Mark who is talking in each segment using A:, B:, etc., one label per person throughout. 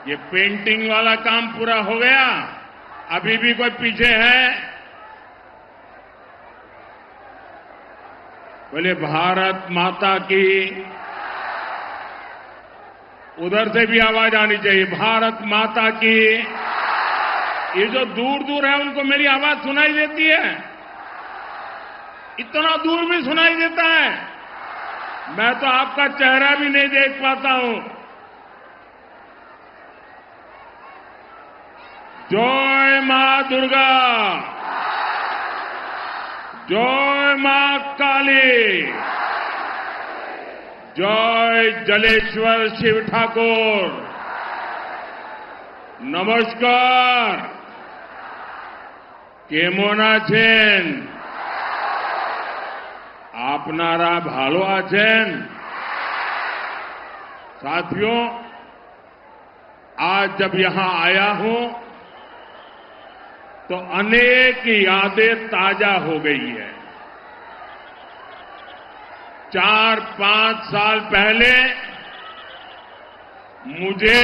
A: ये पेंटिंग वाला काम पूरा हो गया? अभी भी कोई पीछे है? बोले भारत माता की। उधर से भी आवाज आनी चाहिए, भारत माता की। ये जो दूर दूर है उनको मेरी आवाज सुनाई देती है? इतना दूर भी सुनाई देता है? मैं तो आपका चेहरा भी नहीं देख पाता हूं। जय मां दुर्गा, जय मां काली, जय जलेश्वर शिव ठाकुर। नमस्कार। केमन आছেন? आपनारा भालो आছেন? साथियों, आज जब यहां आया हूं तो अनेक यादें ताजा हो गई है। 4-5 साल पहले मुझे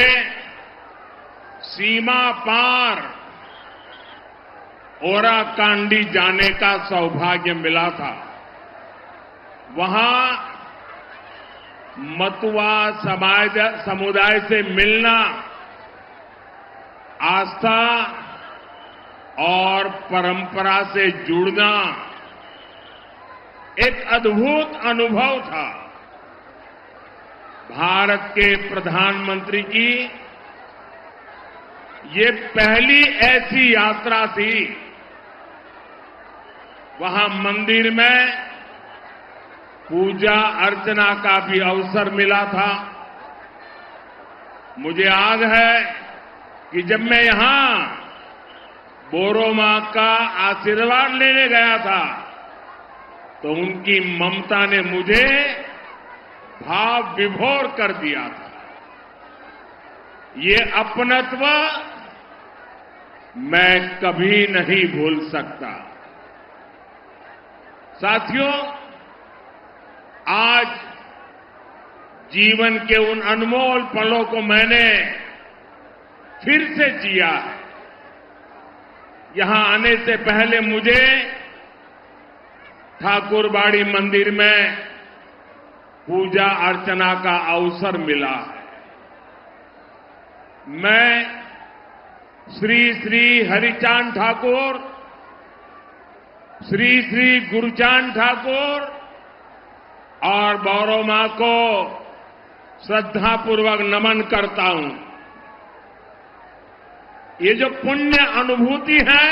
A: सीमा पार ओराकांडी जाने का सौभाग्य मिला था। वहां मतुआ समुदाय से मिलना आस्था और परंपरा से जुड़ना एक अद्भुत अनुभव था। भारत के प्रधानमंत्री की ये पहली ऐसी यात्रा थी। वहां मंदिर में पूजा अर्चना का भी अवसर मिला था। मुझे याद है कि जब मैं यहां बोरो मां का आशीर्वाद लेने गया था तो उनकी ममता ने मुझे भाव विभोर कर दिया था। ये अपनत्व मैं कभी नहीं भूल सकता। साथियों, आज जीवन के उन अनमोल पलों को मैंने फिर से जिया है। यहां आने से पहले मुझे ठाकुरबाड़ी मंदिर में पूजा अर्चना का अवसर मिला है। मैं श्री श्री हरिचांद ठाकुर, श्री श्री गुरुचांद ठाकुर और बोरो मां को श्रद्धापूर्वक नमन करता हूं। ये जो पुण्य अनुभूति है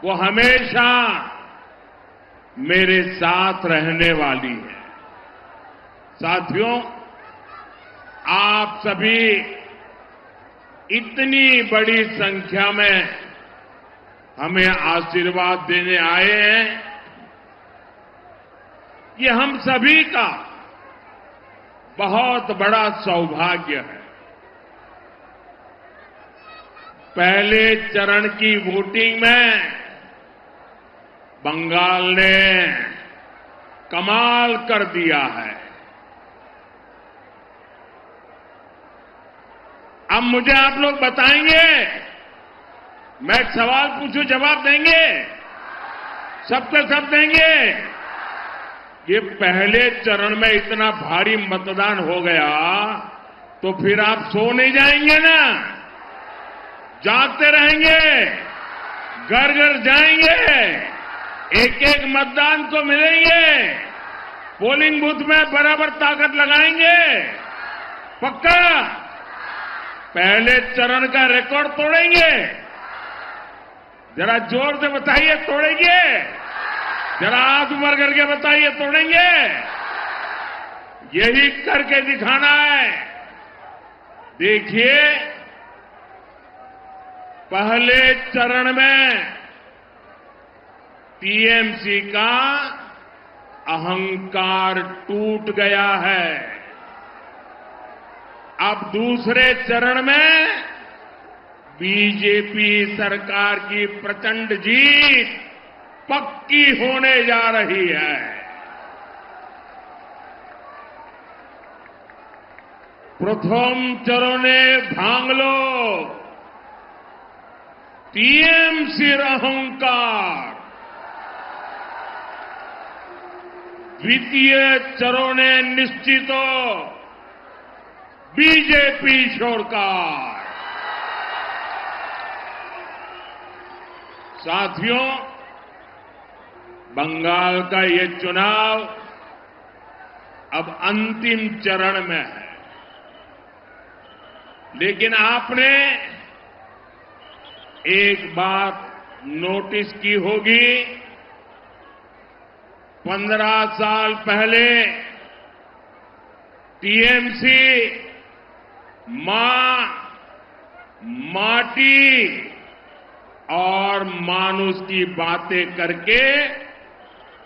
A: वो हमेशा मेरे साथ रहने वाली है। साथियों, आप सभी इतनी बड़ी संख्या में हमें आशीर्वाद देने आए हैं, ये हम सभी का बहुत बड़ा सौभाग्य है। पहले चरण की वोटिंग में बंगाल ने कमाल कर दिया है। अब मुझे आप लोग बताएंगे, मैं एक सवाल पूछूं, जवाब देंगे? सबके सब देंगे? ये पहले चरण में इतना भारी मतदान हो गया तो फिर आप सो नहीं जाएंगे ना? जागते रहेंगे, घर घर जाएंगे, एक एक मतदान को मिलेंगे, पोलिंग बूथ में बराबर ताकत लगाएंगे? पक्का? पहले चरण का रिकॉर्ड तोड़ेंगे? जरा जोर से बताइए, तोड़ेंगे? जरा हाथ ऊपर करके बताइए, तोड़ेंगे? यही करके दिखाना है। देखिए, पहले चरण में टीएमसी का अहंकार टूट गया है। अब दूसरे चरण में बीजेपी सरकार की प्रचंड जीत पक्की होने जा रही है। প্রথম চরণে ভাঙলো টিএমসির অহংকার, দ্বিতীয় চরণে নিশ্চিত बीजेपी सरकार। साथियों, बंगाल का ये चुनाव अब अंतिम चरण में है, लेकिन आपने एक बात नोटिस की होगी, 15 साल पहले टीएमसी मां, माटी और मानुष की बातें करके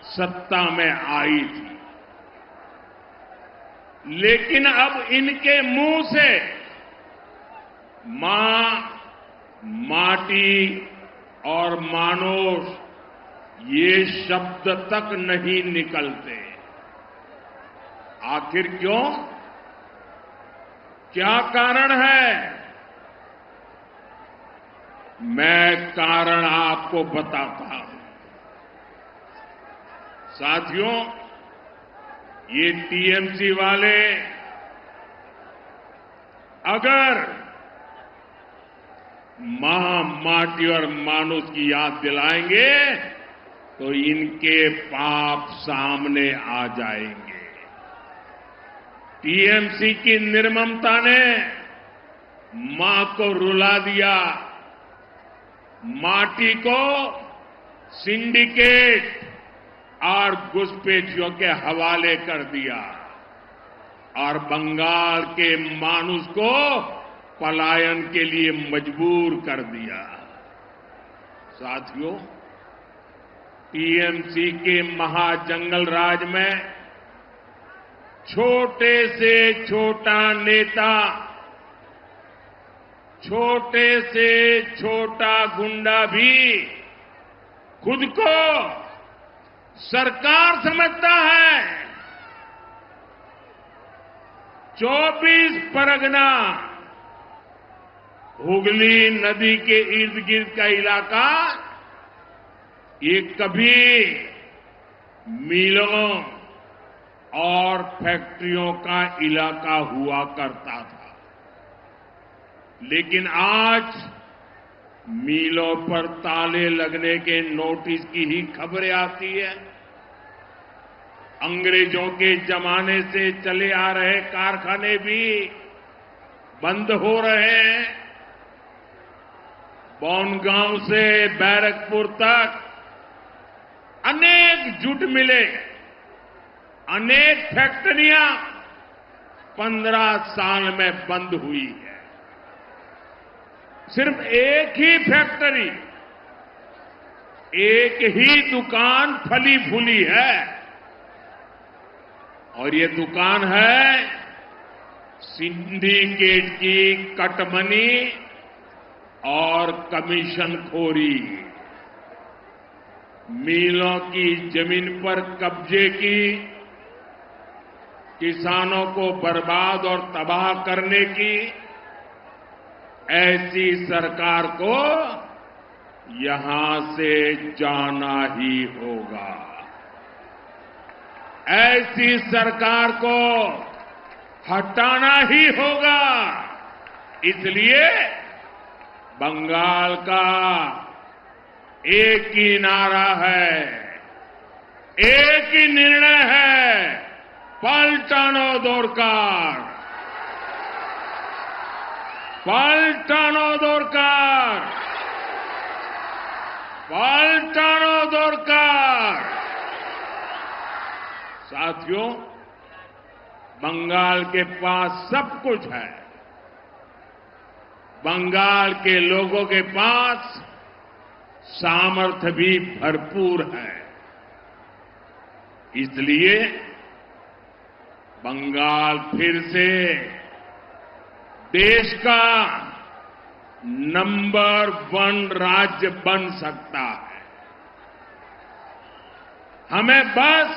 A: सत्ता में आई थी, लेकिन अब इनके मुंह से मां, माटी और मानुष ये शब्द तक नहीं निकलते। आखिर क्यों? क्या कारण है? मैं कारण आपको बताता हूं। साथियों, ये टीएमसी वाले अगर मां, माटी और मानुष की याद दिलाएंगे तो इनके पाप सामने आ जाएंगे। टीएमसी की निर्ममता ने मां को रुला दिया, माटी को सिंडिकेट और घुसपैठियों के हवाले कर दिया और बंगाल के मानुष को पलायन के लिए मजबूर कर दिया। साथियों, टीएमसी के महाजंगल राज में छोटे से छोटा नेता, छोटे से छोटा गुंडा भी खुद को सरकार समझता है। 24 परगना, हुगली नदी के इर्द गिर्द का इलाका, ये कभी मिलों और फैक्ट्रियों का इलाका हुआ करता था, लेकिन आज मिलों पर ताले लगने के नोटिस की ही खबरें आती है। अंग्रेजों के जमाने से चले आ रहे कारखाने भी बंद हो रहे हैं। बोनगांव से बैरकपुर तक अनेक जूट मिले, अनेक फैक्ट्रियां 15 साल में बंद हुई है। सिर्फ एक ही फैक्ट्री, एक ही दुकान फली फूली है, और ये दुकान है सिंडिकेट की कटमनी और कमीशनखोरी। मिलों की जमीन पर कब्जे की, किसानों को बर्बाद और तबाह करने की, ऐसी सरकार को यहां से जाना ही होगा। ऐसी सरकार को हटाना ही होगा। इसलिए बंगाल का एक ही नारा है, एक ही निर्णय है, पलटानो दरकार, पलटानो दरकार, पलटानो दरकार। साथियों, बंगाल के पास सब कुछ है। बंगाल के लोगों के पास सामर्थ्य भी भरपूर है। इसलिए बंगाल फिर से देश का नंबर 1 राज्य बन सकता है। हमें बस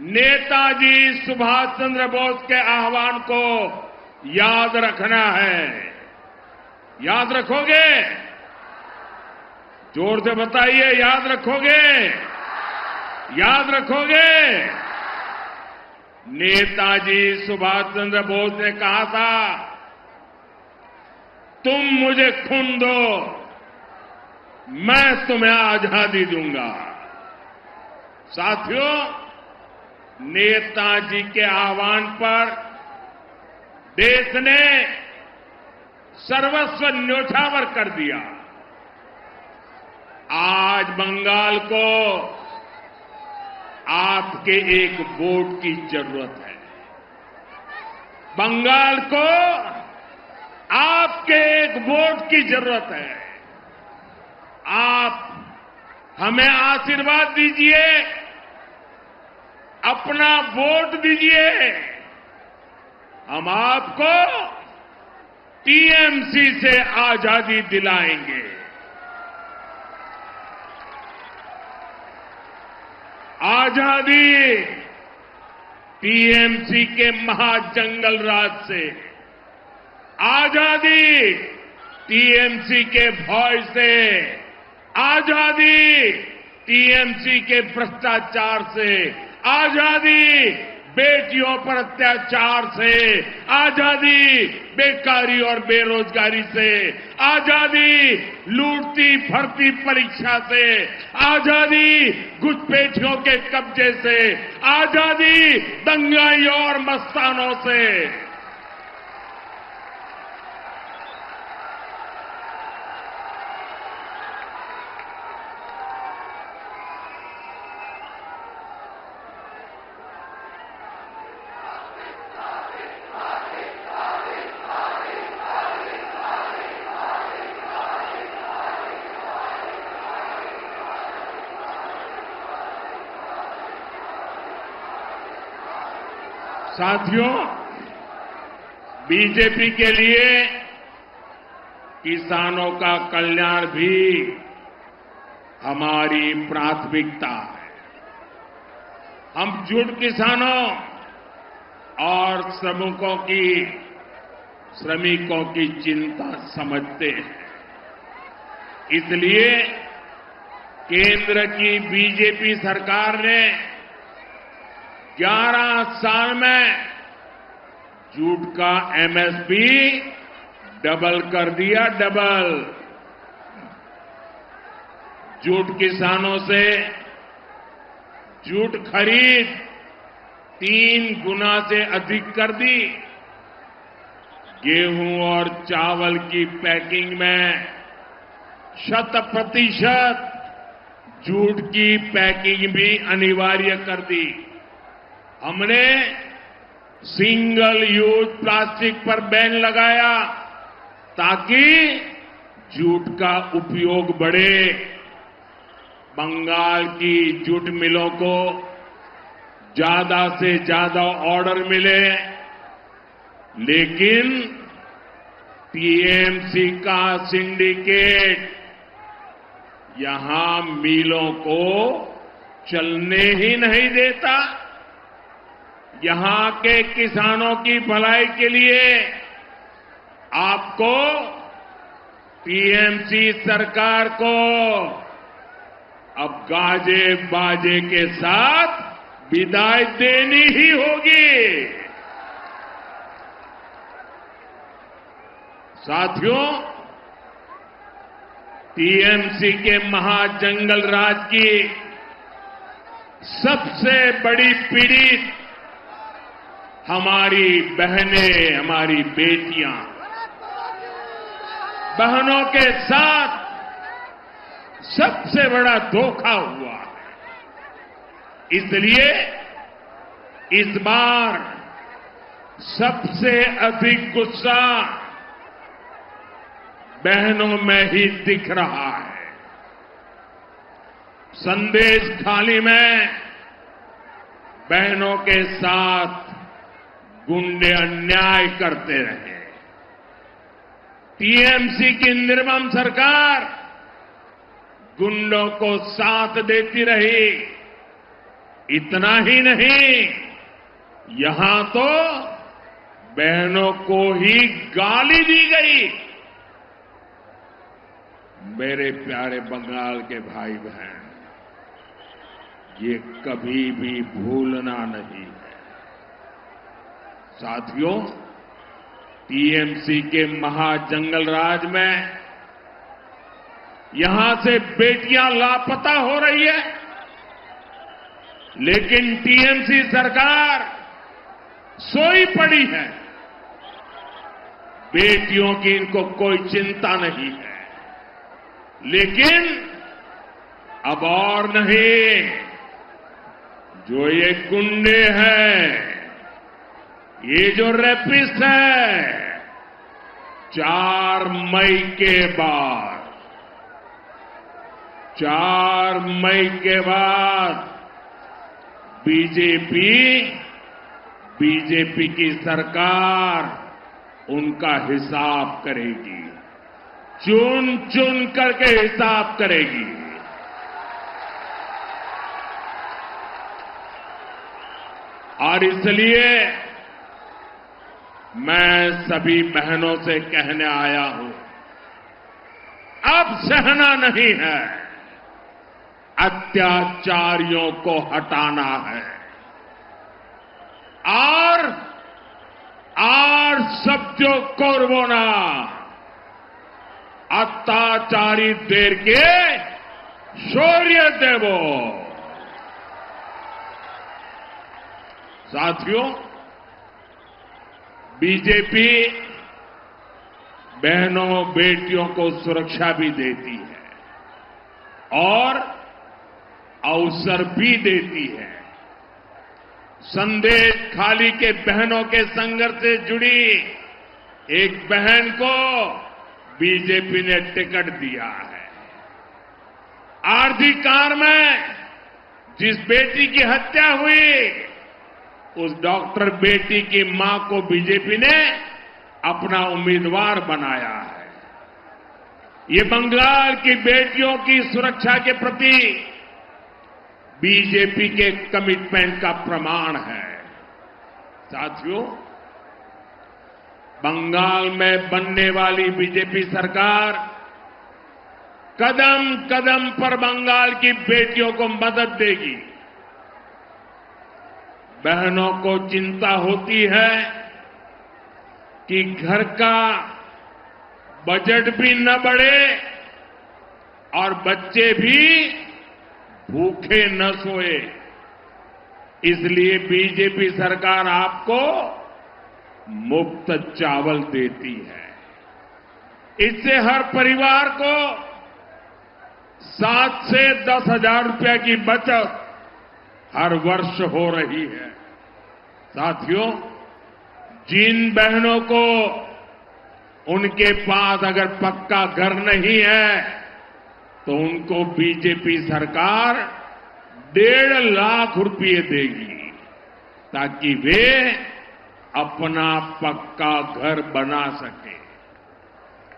A: नेताजी सुभाष चंद्र बोस के आह्वान को याद रखना है। याद रखोगे? जोर से बताइए, याद रखोगे? याद रखोगे? नेताजी सुभाष चंद्र बोस ने कहा था, तुम मुझे खून दो, मैं तुम्हें आजादी दूंगा। साथियों, नेताजी के आह्वान पर देश ने सर्वस्व न्योछावर कर दिया। आज बंगाल को आपके एक वोट की जरूरत है। बंगाल को आपके एक वोट की जरूरत है। आप हमें आशीर्वाद दीजिए, अपना वोट दीजिए। हम आपको टीएमसी से आजादी दिलाएंगे। आजादी टीएमसी के महाजंगल राज से, आजादी टीएमसी के भय से, आजादी टीएमसी के भ्रष्टाचार से, आजादी बेटियों पर अत्याचार से, आजादी बेकारी और बेरोजगारी से, आजादी लूटती भर्ती परीक्षा से, आजादी घुसपैठियों के कब्जे से, आजादी दंगाइयों और मस्तानों से। साथियों, बीजेपी के लिए किसानों का कल्याण भी हमारी प्राथमिकता है। हम जुट किसानों और श्रमिकों की चिंता समझते हैं। इसलिए केंद्र की बीजेपी सरकार ने 11 साल में जूट का एमएसपी डबल कर दिया, डबल। जूट किसानों से जूट खरीद 3 गुना से अधिक कर दी। गेहूं और चावल की पैकिंग में 100% जूट की पैकिंग भी अनिवार्य कर दी। हमने सिंगल यूज प्लास्टिक पर बैन लगाया ताकि जूट का उपयोग बढ़े। बंगाल की जूट मिलों को ज्यादा से ज्यादा ऑर्डर मिले, लेकिन टीएमसी का सिंडिकेट यहां मिलों को चलने ही नहीं देता। यहां के किसानों की भलाई के लिए आपको टीएमसी सरकार को अब गाजे बाजे के साथ विदाई देनी ही होगी। साथियों, टीएमसी के महाजंगल राज की सबसे बड़ी पीड़ित हमारी बहनें, हमारी बेटियां। बहनों के साथ सबसे बड़ा धोखा हुआ है। इसलिए इस बार सबसे अधिक गुस्सा बहनों में ही दिख रहा है। संदेश खाली में बहनों के साथ गुंडे अन्याय करते रहे। टीएमसी की निर्मम सरकार गुंडों को साथ देती रही। इतना ही नहीं, यहां तो बहनों को ही गाली दी गई। मेरे प्यारे बंगाल के भाई बहन, ये कभी भी भूलना नहीं है। साथियों, टीएमसी के महाजंगल राज में यहां से बेटियां लापता हो रही है, लेकिन टीएमसी सरकार सोई पड़ी है। बेटियों की इनको कोई चिंता नहीं है। लेकिन अब और नहीं, जो ये गुंडे हैं, ये जो रेपिस्ट है, 4 मई के बाद बीजेपी की सरकार उनका हिसाब करेगी, चुन चुन करके हिसाब करेगी। और इसलिए मैं सभी बहनों से कहने आया हूं, अब सहना नहीं है, अत्याचारियों को हटाना है। और सत्यो कोरबोना, अत्याचारी देर के शौर्य देवो। साथियों, बीजेपी बहनों बेटियों को सुरक्षा भी देती है और अवसर भी देती है। संदेश खाली के बहनों के संघर्ष से जुड़ी एक बहन को बीजेपी ने टिकट दिया है। आरजी कार में जिस बेटी की हत्या हुई, उस डॉक्टर बेटी की मां को बीजेपी ने अपना उम्मीदवार बनाया है। ये बंगाल की बेटियों की सुरक्षा के प्रति बीजेपी के कमिटमेंट का प्रमाण है। साथियों, बंगाल में बनने वाली बीजेपी सरकार कदम कदम पर बंगाल की बेटियों को मदद देगी। बहनों को चिंता होती है कि घर का बजट भी न बढ़े और बच्चे भी भूखे न सोए। इसलिए बीजेपी सरकार आपको मुफ्त चावल देती है। इससे हर परिवार को 7 से 10 हजार रुपए की बचत हर वर्ष हो रही है। साथियों, जिन बहनों को उनके पास अगर पक्का घर नहीं है, तो उनको बीजेपी सरकार 1.5 लाख रुपए देगी, ताकि वे अपना पक्का घर बना सके।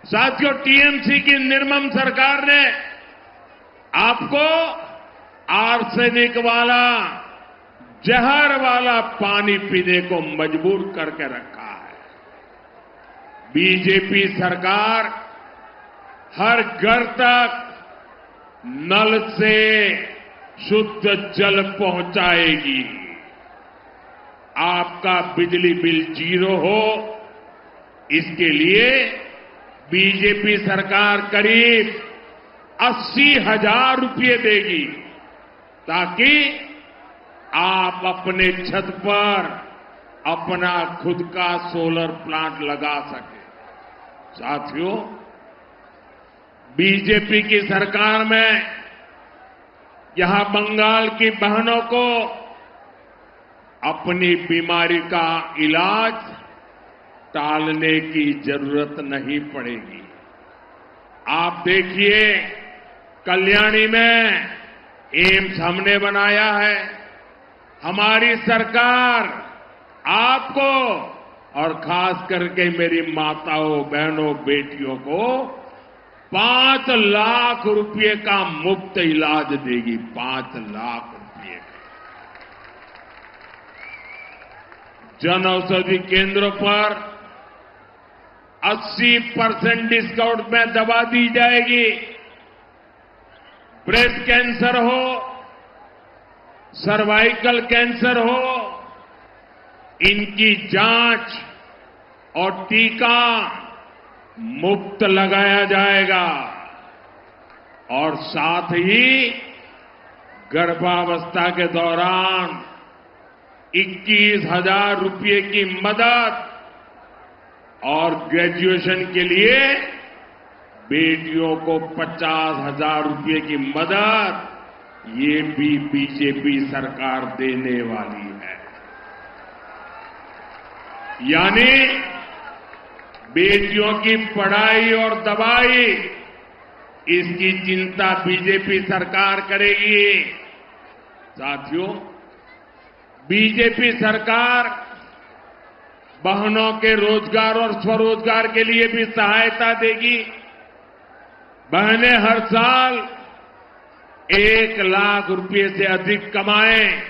A: साथियों, टीएमसी की निर्मम सरकार ने आपको आर्सेनिक वाला, जहर वाला पानी पीने को मजबूर करके रखा है। बीजेपी सरकार हर घर तक नल से शुद्ध जल पहुंचाएगी। आपका बिजली बिल 0 हो, इसके लिए बीजेपी सरकार करीब 80,000 रुपये देगी, ताकि आप अपने छत पर अपना खुद का सोलर प्लांट लगा सकें। साथियों, बीजेपी की सरकार में यहां बंगाल की बहनों को अपनी बीमारी का इलाज टालने की जरूरत नहीं पड़ेगी। आप देखिए, कल्याणी में एम्स हमने बनाया है। हमारी सरकार आपको और खास करके मेरी माताओं, बहनों, बेटियों को 5 लाख रुपए का मुफ्त इलाज देगी। 5 लाख रुपए का। जन औषधि केंद्रों पर 80% डिस्काउंट में दवा दी जाएगी। ब्रेस्ट कैंसर हो, सर्वाइकल कैंसर हो, इनकी जांच और टीका मुफ्त लगाया जाएगा और साथ ही गर्भावस्था के दौरान 21,000 रुपये की मदद और ग्रेजुएशन के लिए बेटियों को 50,000 रुपये की मदद, ये भी बीजेपी सरकार देने वाली है। यानी बेटियों की पढ़ाई और दवाई, इसकी चिंता बीजेपी सरकार करेगी। साथियों, बीजेपी सरकार बहनों के रोजगार और स्वरोजगार के लिए भी सहायता देगी। बहनें हर साल 1 लाख रुपए से अधिक कमाएं,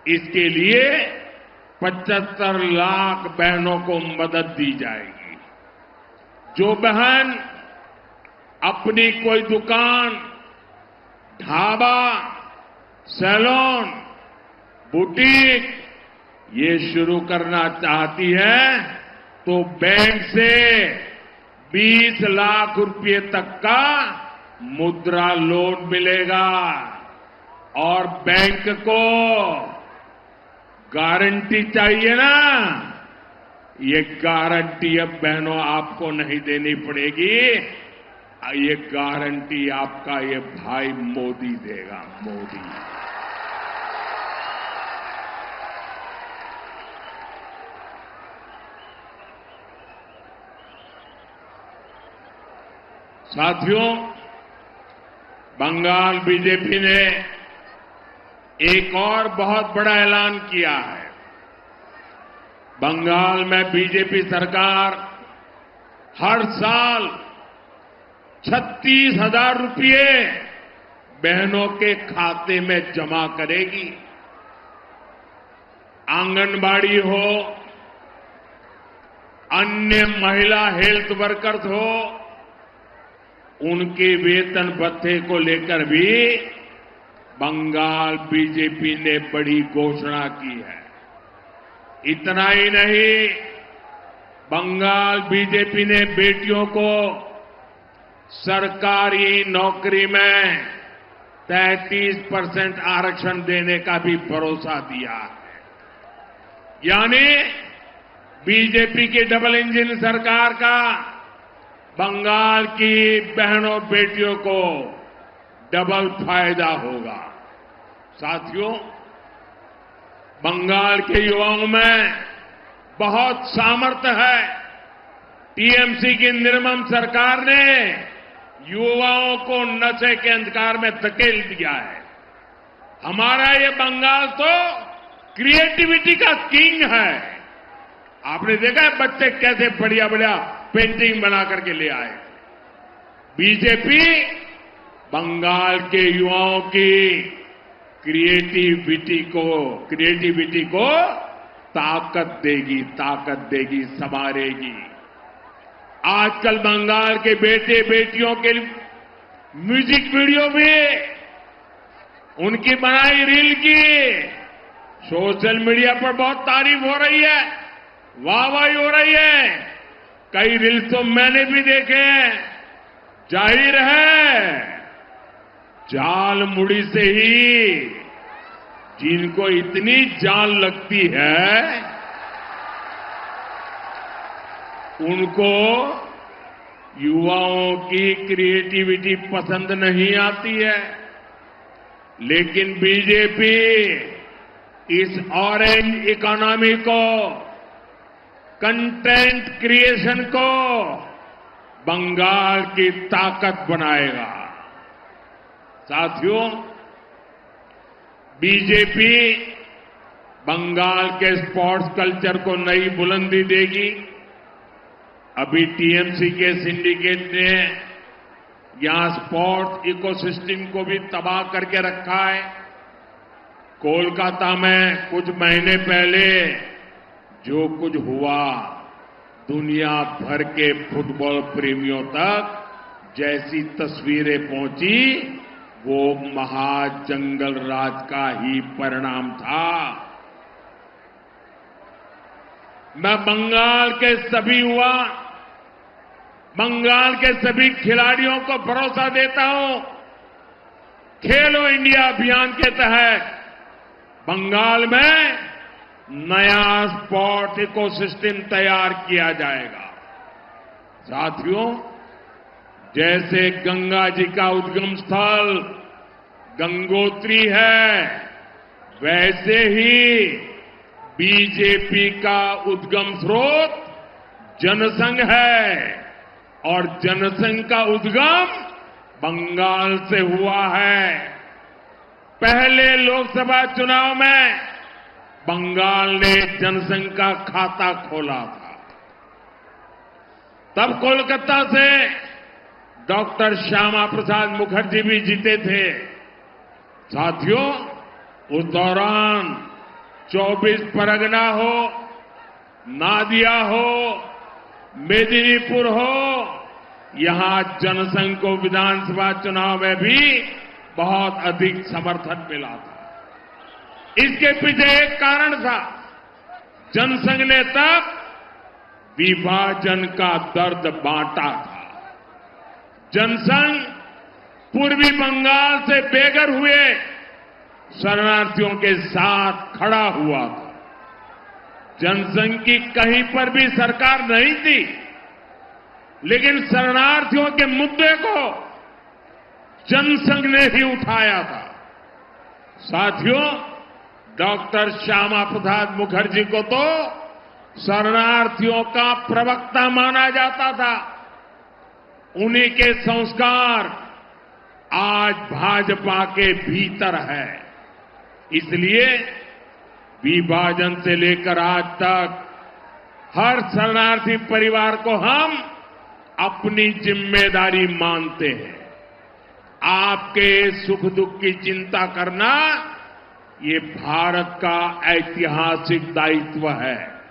A: इसके लिए 75 लाख बहनों को मदद दी जाएगी। जो बहन अपनी कोई दुकान, ढाबा, सैलून, बुटीक ये शुरू करना चाहती है तो बैंक से 20 लाख रुपए तक का मुद्रा लोन मिलेगा और बैंक को गारंटी चाहिए ना, ये गारंटी अब बहनों आपको नहीं देनी पड़ेगी, ये गारंटी आपका ये भाई मोदी देगा, मोदी। साथियों, बंगाल बीजेपी ने एक और बहुत बड़ा ऐलान किया है। बंगाल में बीजेपी सरकार हर साल 36,000 रुपये बहनों के खाते में जमा करेगी। आंगनबाड़ी हो, अन्य महिला हेल्थ वर्कर्स हो, उनके वेतन भत्ते को लेकर भी बंगाल बीजेपी ने बड़ी घोषणा की है। इतना ही नहीं, बंगाल बीजेपी ने बेटियों को सरकारी नौकरी में 33% आरक्षण देने का भी भरोसा दिया है। यानी बीजेपी की डबल इंजन सरकार का बंगाल की बहनों बेटियों को डबल फायदा होगा। साथियों, बंगाल के युवाओं में बहुत सामर्थ्य है। टीएमसी की निर्मम सरकार ने युवाओं को नशे के अंधकार में धकेल दिया है। हमारा ये बंगाल तो क्रिएटिविटी का किंग है। आपने देखा है बच्चे कैसे बढ़िया बढ़िया पेंटिंग बना करके ले आए। बीजेपी बंगाल के युवाओं की क्रिएटिविटी को ताकत देगी, संवारेगी। आजकल बंगाल के बेटे बेटियों के म्यूजिक वीडियो भी, उनकी बनाई रील की सोशल मीडिया पर बहुत तारीफ हो रही है, वाहवाही हो रही है। कई रील्स तो मैंने भी देखे हैं। जाहिर है, जाल मुड़ी से ही जिनको इतनी जाल लगती है, उनको युवाओं की क्रिएटिविटी पसंद नहीं आती है। लेकिन बीजेपी इस ऑरेंज इकोनॉमी को, कंटेंट क्रिएशन को बंगाल की ताकत बनाएगा। साथियों, बीजेपी बंगाल के स्पोर्ट्स कल्चर को नई बुलंदी देगी। अभी टीएमसी के सिंडिकेट ने यहां स्पोर्ट्स इकोसिस्टम को भी तबाह करके रखा है। कोलकाता में कुछ महीने पहले जो कुछ हुआ दुनिया भर के फुटबॉल प्रेमियों तक जैसी तस्वीरें पहुंची वो महाजंगल राज का ही परिणाम था। मैं बंगाल के सभी खिलाड़ियों को भरोसा देता हूं, खेलो इंडिया अभियान के तहत बंगाल में नया स्पोर्ट इकोसिस्टम तैयार किया जाएगा। साथियों, जैसे गंगा जी का उद्गम स्थल गंगोत्री है, वैसे ही बीजेपी का उद्गम स्रोत जनसंघ है और जनसंघ का उद्गम बंगाल से हुआ है। पहले लोकसभा चुनाव में बंगाल ने जनसंघ का खाता खोला था। तब कोलकाता से डॉक्टर श्यामा प्रसाद मुखर्जी भी जीते थे। साथियों, उस दौरान 24 परगना हो, नादिया हो, मेदिनीपुर हो, यहां जनसंघ को विधानसभा चुनाव में भी बहुत अधिक समर्थन मिला था। इसके पीछे एक कारण था, जनसंघ ने तब विभाजन का दर्द बांटा था। जनसंघ पूर्वी बंगाल से बेघर हुए शरणार्थियों के साथ खड़ा हुआ था। जनसंघ की कहीं पर भी सरकार नहीं थी, लेकिन शरणार्थियों के मुद्दे को जनसंघ ने ही उठाया था। साथियों, डॉक्टर श्यामा प्रसाद मुखर्जी को तो शरणार्थियों का प्रवक्ता माना जाता था। उन्हीं के संस्कार आज भाजपा के भीतर है। इसलिए विभाजन से लेकर आज तक हर शरणार्थी परिवार को हम अपनी जिम्मेदारी मानते हैं। आपके सुख दुख की चिंता करना ये भारत का ऐतिहासिक दायित्व है।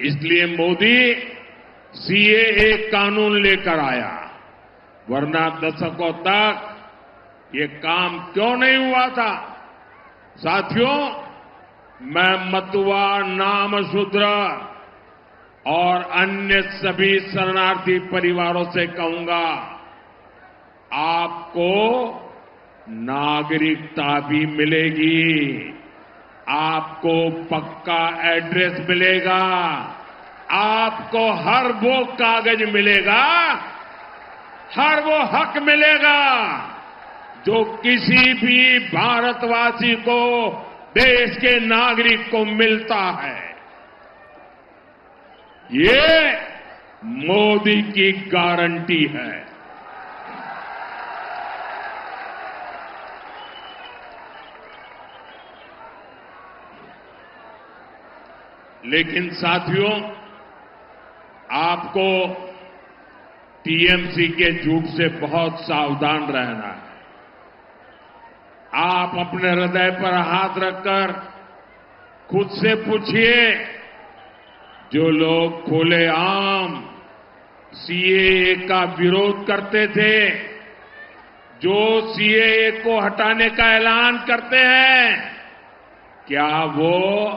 A: इसलिए मोदी सीएए कानून लेकर आया, वरना दशकों तक ये काम क्यों नहीं हुआ था। साथियों, मैं मतुआ, नामशूद्र और अन्य सभी शरणार्थी परिवारों से कहूंगा, आपको नागरिकता भी मिलेगी, आपको पक्का एड्रेस मिलेगा, आपको हर वो कागज मिलेगा, हर वो हक मिलेगा जो किसी भी भारतवासी को, देश के नागरिक को मिलता है। ये मोदी की गारंटी है। लेकिन साथियों, आपको टीएमसी के झूठ से बहुत सावधान रहना है। आप अपने हृदय पर हाथ रखकर खुद से पूछिए, जो लोग खुलेआम सीएए का विरोध करते थे, जो सीएए को हटाने का ऐलान करते हैं, क्या वो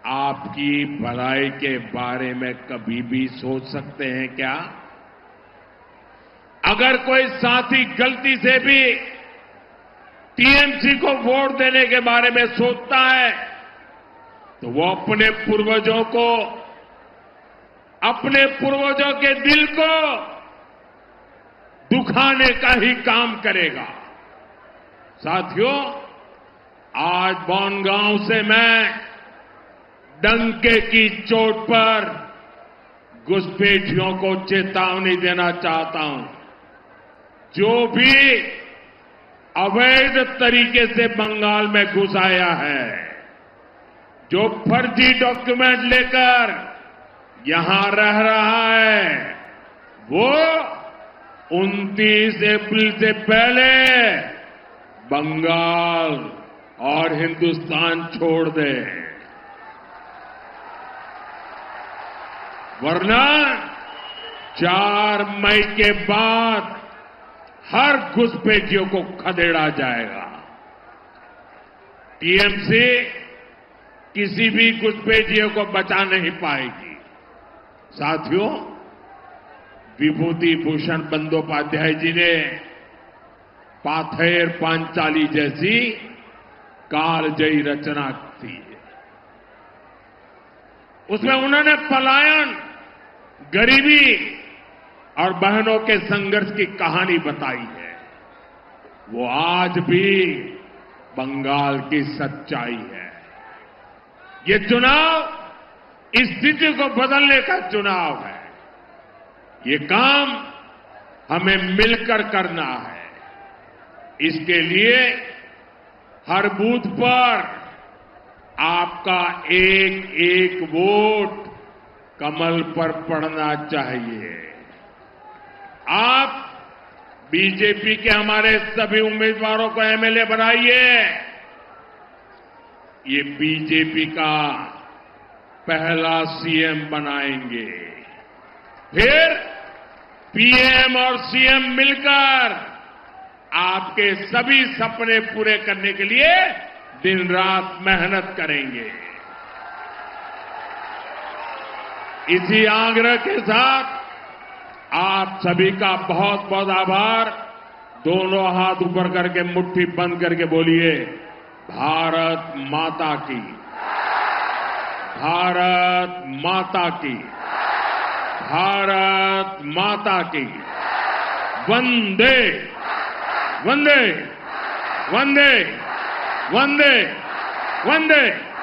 A: आपकी भलाई के बारे में कभी भी सोच सकते हैं क्या? अगर कोई साथी गलती से भी टीएमसी को वोट देने के बारे में सोचता है, तो वो अपने पूर्वजों के दिल को दुखाने का ही काम करेगा। साथियों, आज बनगांव से मैं डंके की चोट पर घुसपैठियों को चेतावनी देना चाहता हूं। जो भी अवैध तरीके से बंगाल में घुस आया है, जो फर्जी डॉक्यूमेंट लेकर यहां रह रहा है, वो 29 अप्रैल से पहले बंगाल और हिंदुस्तान छोड़ दे। वरना 4 मई के बाद हर घुसपैठियों को खदेड़ा जाएगा। टीएमसी किसी भी घुसपैठियों को बचा नहीं पाएगी। साथियों, विभूति भूषण बंदोपाध्याय जी ने पाथेर पांचाली जैसी कालजयी रचना थी। उसमें उन्होंने पलायन, गरीबी और बहनों के संघर्ष की कहानी बताई है। वो आज भी बंगाल की सच्चाई है। ये चुनाव इस स्थिति को बदलने का चुनाव है। ये काम हमें मिलकर करना है। इसके लिए हर बूथ पर आपका एक एक वोट कमल पर पड़ना चाहिए। आप बीजेपी के हमारे सभी उम्मीदवारों को एमएलए बनाइए। ये बीजेपी का पहला सीएम बनाएंगे। फिर पीएम और सीएम मिलकर आपके सभी सपने पूरे करने के लिए दिन रात मेहनत करेंगे। इसी आग्रह के साथ आप सभी का बहुत बहुत आभार। दोनों हाथ ऊपर करके मुट्ठी बंद करके बोलिए, भारत माता की, भारत माता की, भारत माता की। वंदे वंदे वंदे वंदे वंदे।